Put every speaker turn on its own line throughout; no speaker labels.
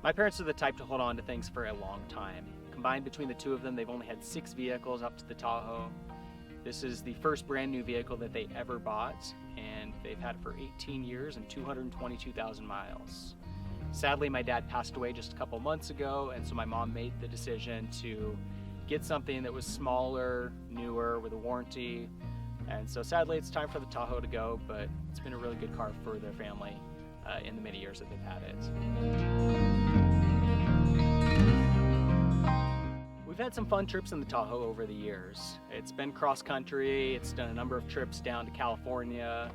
My parents are the type to hold on to things for a long time. Combined between the two of them, they've only had 6 vehicles up to the Tahoe. This is the first brand new vehicle that they ever bought, and they've had it for 18 years and 222,000 miles. Sadly, my dad passed away just a couple months ago, and so my mom made the decision to get something that was smaller, newer, with a warranty. And so sadly, it's time for the Tahoe to go, but it's been a really good car for their family in the many years that they've had it. We've had some fun trips in the Tahoe over the years. It's been cross country, it's done a number of trips down to California,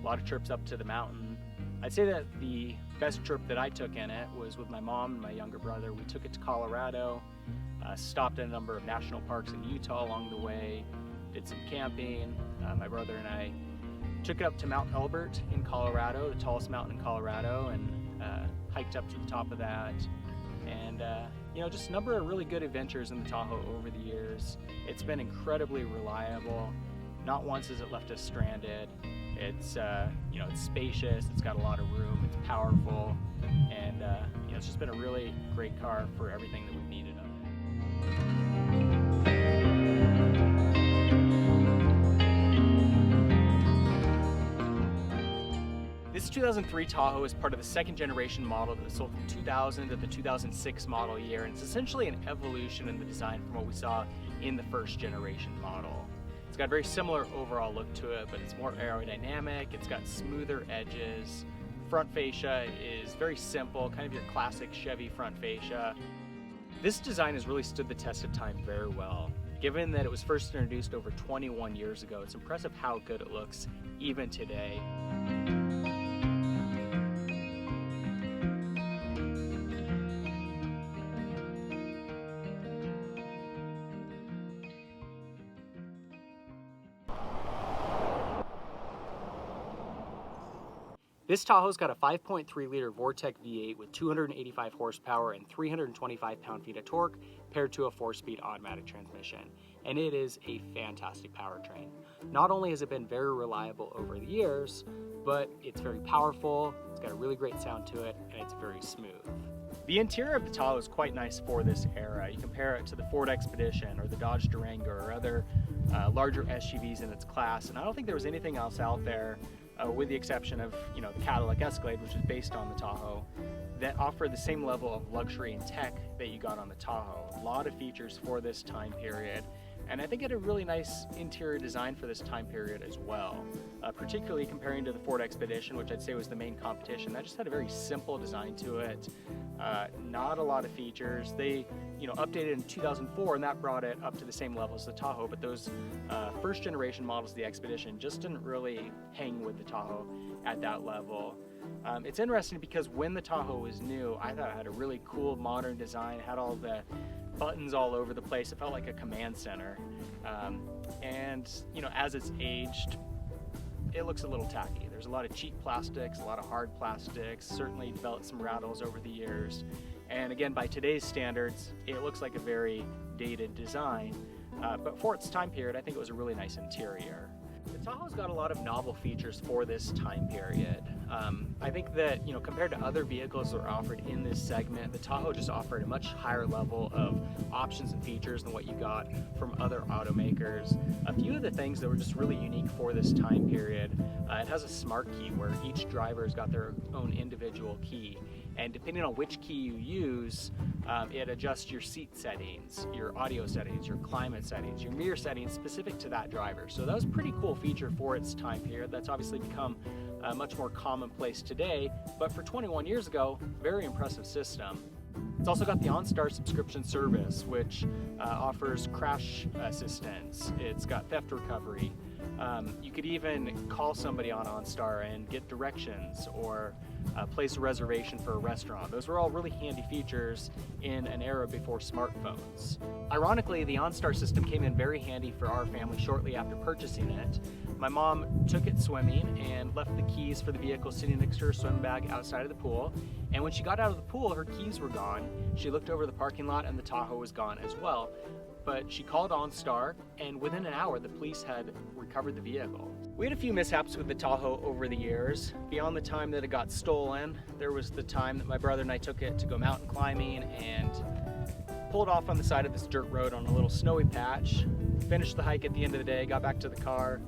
a lot of trips up to the mountain. I'd say that the best trip that I took in it was with my mom and my younger brother. We took it to Colorado, stopped at a number of national parks in Utah along the way, did some camping. My brother and I took it up to Mount Elbert in Colorado, the tallest mountain in Colorado, and hiked up to the top of that. And you know, just a number of really good adventures in the Tahoe over the years. It's been incredibly reliable. Not once has it left us stranded. It's you know, it's spacious, it's got a lot of room, it's powerful, and you know, it's just been a really great car for everything that we've needed of it. This 2003 Tahoe is part of the second generation model that was sold from 2000 to the 2006 model year, and it's essentially an evolution in the design from what we saw in the first generation model. It's got a very similar overall look to it, but it's more aerodynamic, it's got smoother edges. Front fascia is very simple, kind of your classic Chevy front fascia. This design has really stood the test of time very well. Given that it was first introduced over 21 years ago, it's impressive how good it looks even today. This Tahoe's got a 5.3 liter Vortec V8 with 285 horsepower and 325 pound-feet of torque paired to a 4-speed automatic transmission. And it is a fantastic powertrain. Not only has it been very reliable over the years, but it's very powerful, it's got a really great sound to it, and it's very smooth. The interior of the Tahoe is quite nice for this era. You compare it to the Ford Expedition or the Dodge Durango or other larger SUVs in its class, and I don't think there was anything else out there with the exception of, you know, the Cadillac Escalade, which is based on the Tahoe, that offered the same level of luxury and tech that you got on the Tahoe. A lot of features for this time period, and I think it had a really nice interior design for this time period as well. Particularly comparing to the Ford Expedition, which I'd say was the main competition. That just had a very simple design to it, not a lot of features. They, you know, updated in 2004, and that brought it up to the same level as the Tahoe, but those first generation models of the Expedition just didn't really hang with the Tahoe at that level. It's interesting because when the Tahoe was new, I thought it had a really cool modern design, it had all the buttons all over the place. It felt like a command center. And you know, as it's aged, it looks a little tacky. There's a lot of cheap plastics, a lot of hard plastics, certainly developed some rattles over the years. And again, by today's standards, it looks like a very dated design. But for its time period, I think it was a really nice interior. The Tahoe's got a lot of novel features for this time period. I think that, you know, compared to other vehicles that are offered in this segment, the Tahoe just offered a much higher level of options and features than what you got from other automakers. A few of the things that were just really unique for this time period, it has a smart key where each driver has got their own individual key. And depending on which key you use, it adjusts your seat settings, your audio settings, your climate settings, your mirror settings specific to that driver. So that was a pretty cool feature for its time period. That's obviously become much more commonplace today, but for 21 years ago, very impressive system. It's also got the OnStar subscription service, which offers crash assistance. It's got theft recovery. You could even call somebody on OnStar and get directions or place a reservation for a restaurant. Those were all really handy features in an era before smartphones. Ironically, the OnStar system came in very handy for our family shortly after purchasing it. My mom took it swimming and left the keys for the vehicle sitting next to her swim bag outside of the pool. And when she got out of the pool, her keys were gone. She looked over the parking lot and the Tahoe was gone as well. but she called OnStar, and within an hour the police had recovered the vehicle. We had a few mishaps with the Tahoe over the years. Beyond the time that it got stolen, there was the time that my brother and I took it to go mountain climbing and pulled off on the side of this dirt road on a little snowy patch, finished the hike at the end of the day, got back to the car,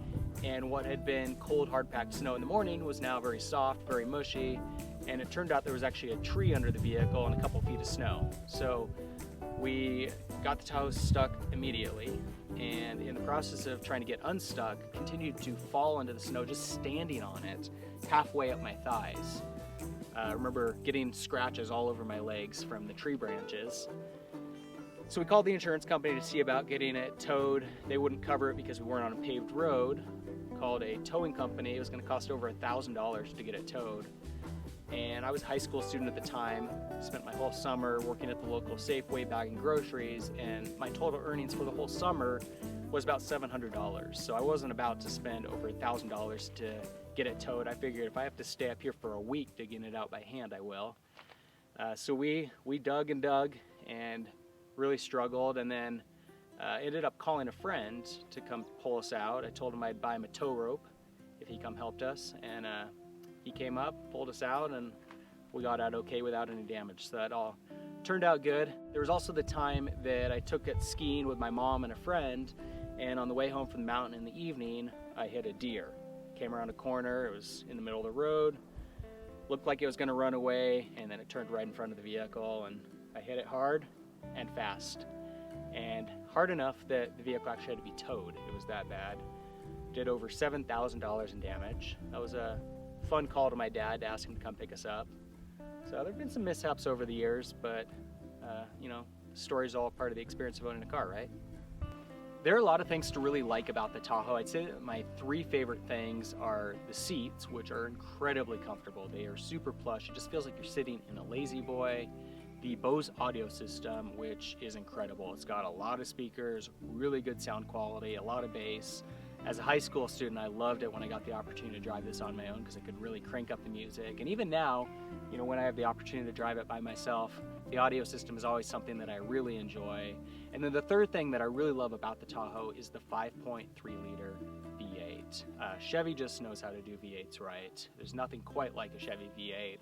and what had been cold, hard-packed snow in the morning was now very soft, very mushy, and it turned out there was actually a tree under the vehicle and a couple feet of snow. So we got the Tahoe stuck immediately, and in the process of trying to get unstuck, continued to fall into the snow just standing on it, halfway up my thighs. I remember getting scratches all over my legs from the tree branches. So we called the insurance company to see about getting it towed. They wouldn't cover it because we weren't on a paved road. Called a towing company. It was going to cost over $1,000 to get it towed. And I was a high school student at the time. Spent my whole summer working at the local Safeway bagging groceries, and my total earnings for the whole summer was about $700. So I wasn't about to spend over $1,000 to get it towed. I figured if I have to stay up here for a week digging it out by hand, I will. So we dug and dug and really struggled, and then ended up calling a friend to come pull us out. I told him I'd buy him a tow rope if he come helped us, and he came up, pulled us out, and we got out okay without any damage. So that all turned out good. There was also the time that I took it skiing with my mom and a friend, and on the way home from the mountain in the evening, I hit a deer. Came around a corner, it was in the middle of the road, looked like it was gonna run away, and then it turned right in front of the vehicle, and I hit it hard and fast, and hard enough that the vehicle actually had to be towed. It was that bad. Did over $7,000 in damage. That was a fun call to my dad to ask him to come pick us up. So there have been some mishaps over the years, but you know, the story's all part of the experience of owning a car, right? There are a lot of things to really like about the Tahoe. I'd say that my three favorite things are the seats, which are incredibly comfortable. They are super plush. It just feels like you're sitting in a lazy boy. The Bose audio system, which is incredible. It's got a lot of speakers, really good sound quality, a lot of bass. As a high school student, I loved it when I got the opportunity to drive this on my own because I could really crank up the music. And even now, you know, when I have the opportunity to drive it by myself, the audio system is always something that I really enjoy. And then the third thing that I really love about the Tahoe is the 5.3 liter V8. Chevy just knows how to do V8s right. There's nothing quite like a Chevy V8.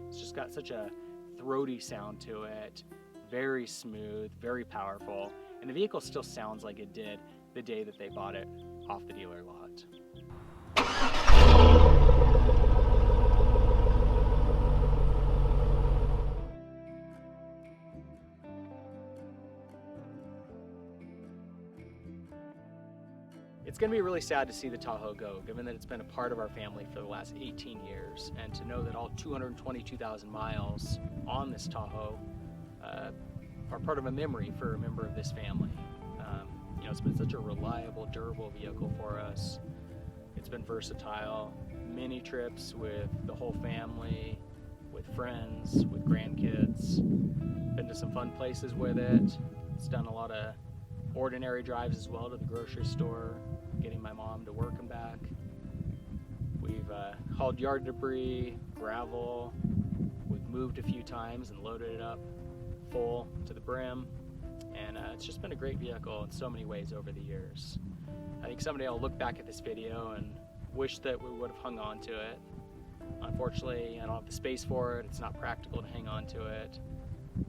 It's just got such a throaty sound to it, very smooth, very powerful, and the vehicle still sounds like it did the day that they bought it off the dealer lot. It's going to be really sad to see the Tahoe go, given that it's been a part of our family for the last 18 years, and to know that all 222,000 miles on this Tahoe are part of a memory for a member of this family. You know, it's been such a reliable, durable vehicle for us. It's been versatile. Many trips with the whole family, with friends, with grandkids. Been to some fun places with it. It's done a lot of ordinary drives as well, to the grocery store, getting my mom to work and back. We've hauled yard debris, gravel. We've moved a few times and loaded it up full to the brim. And it's just been a great vehicle in so many ways over the years. I think someday I'll look back at this video and wish that we would have hung on to it. Unfortunately, I don't have the space for it. It's not practical to hang on to it.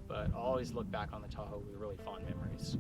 But I'll always look back on the Tahoe with really fond memories.